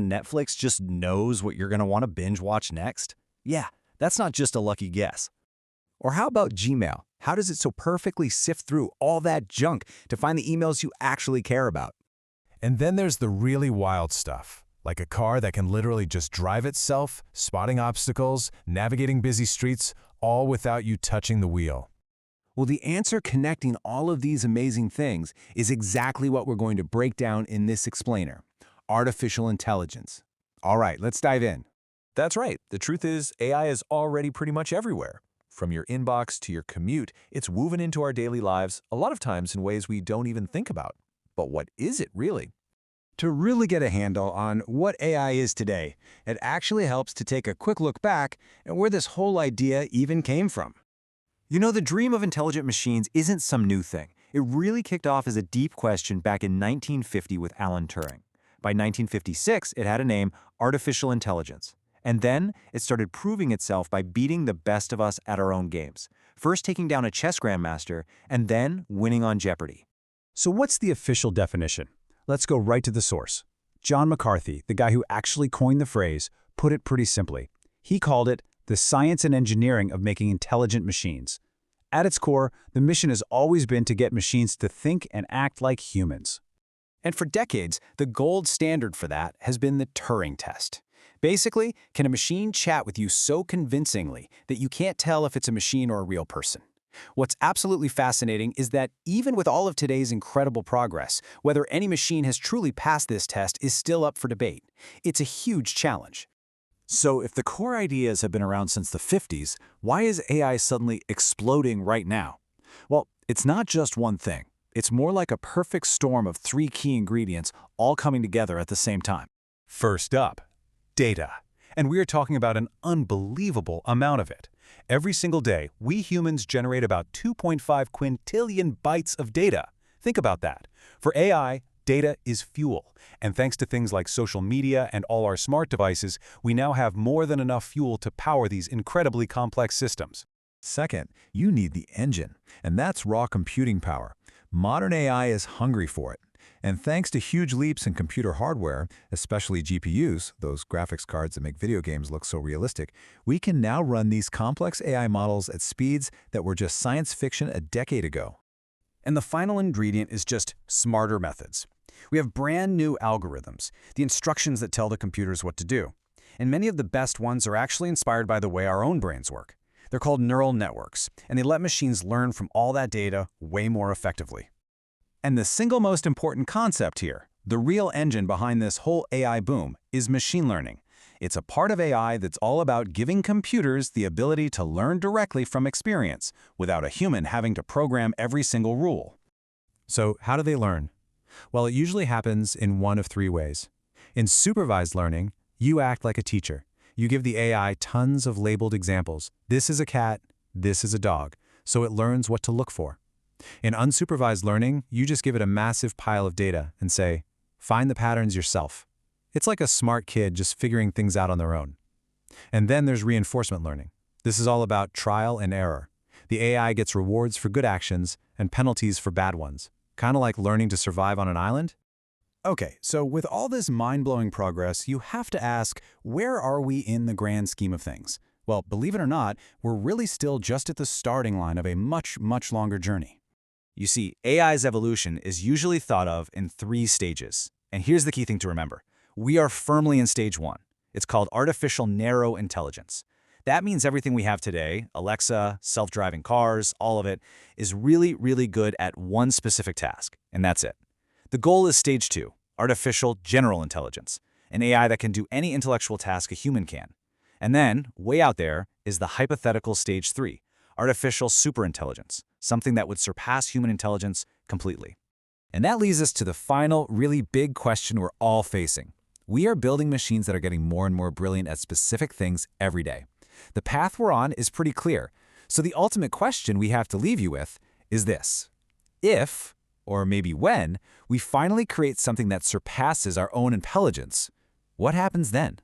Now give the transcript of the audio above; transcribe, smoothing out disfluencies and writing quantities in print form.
pretend Netflix just knows what you're going to want to binge watch next? Yeah, that's not just a lucky guess. Or how about Gmail? How does it so perfectly sift through all that junk to find the emails you actually care about? And then there's the really wild stuff, like a car that can literally just drive itself, spotting obstacles, navigating busy streets, all without you touching the wheel. Well, the answer connecting all of these amazing things is exactly what we're going to break down in this explainer: artificial intelligence. All right, let's dive in. That's right. The truth is, AI is already pretty much everywhere. From your inbox to your commute, it's woven into our daily lives, a lot of times in ways we don't even think about. But what is it really? To really get a handle on what AI is today, it actually helps to take a quick look back at where this whole idea even came from. You know, the dream of intelligent machines isn't some new thing. It really kicked off as a deep question back in 1950 with Alan Turing. By 1956, it had a name: artificial intelligence. And then it started proving itself by beating the best of us at our own games, first taking down a chess grandmaster and then winning on Jeopardy! So what's the official definition? Let's go right to the source. John McCarthy, the guy who actually coined the phrase, put it pretty simply. He called it the science and engineering of making intelligent machines. At its core, the mission has always been to get machines to think and act like humans. And for decades, the gold standard for that has been the Turing test. Basically, can a machine chat with you so convincingly that you can't tell if it's a machine or a real person? What's absolutely fascinating is that even with all of today's incredible progress, whether any machine has truly passed this test is still up for debate. It's a huge challenge. So if the core ideas have been around since the 50s, why is AI suddenly exploding right now? Well, it's not just one thing. It's more like a perfect storm of three key ingredients all coming together at the same time. First up, data. And we are talking about an unbelievable amount of it. Every single day, we humans generate about 2.5 quintillion bytes of data. Think about that. For AI, data is fuel. And thanks to things like social media and all our smart devices, we now have more than enough fuel to power these incredibly complex systems. Second, you need the engine, and that's raw computing power. Modern AI is hungry for it. And thanks to huge leaps in computer hardware, especially GPUs, those graphics cards that make video games look so realistic, we can now run these complex AI models at speeds that were just science fiction a decade ago. And the final ingredient is just smarter methods. We have brand new algorithms, the instructions that tell the computers what to do. And many of the best ones are actually inspired by the way our own brains work. They're called neural networks, and they let machines learn from all that data way more effectively. And the single most important concept here, the real engine behind this whole AI boom, is machine learning. It's a part of AI that's all about giving computers the ability to learn directly from experience, without a human having to program every single rule. So how do they learn? Well, it usually happens in one of three ways. In supervised learning, you act like a teacher. You give the AI tons of labeled examples. This is a cat, this is a dog, so it learns what to look for. In unsupervised learning, you just give it a massive pile of data and say, find the patterns yourself. It's like a smart kid just figuring things out on their own. And then there's reinforcement learning. This is all about trial and error. The AI gets rewards for good actions and penalties for bad ones, kind of like learning to survive on an island. Okay, so with all this mind-blowing progress, you have to ask, where are we in the grand scheme of things? Well, believe it or not, we're really still just at the starting line of a much, much longer journey. You see, AI's evolution is usually thought of in three stages. And here's the key thing to remember. We are firmly in stage one. It's called artificial narrow intelligence. That means everything we have today, Alexa, self-driving cars, all of it, is really, really good at one specific task, and that's it. The goal is stage two, artificial general intelligence, an AI that can do any intellectual task a human can. And then, way out there, is the hypothetical stage three, artificial superintelligence, something that would surpass human intelligence completely. And that leads us to the final, really big question we're all facing. We are building machines that are getting more and more brilliant at specific things every day. The path we're on is pretty clear. So the ultimate question we have to leave you with is this. If, or maybe when, we finally create something that surpasses our own intelligence, what happens then?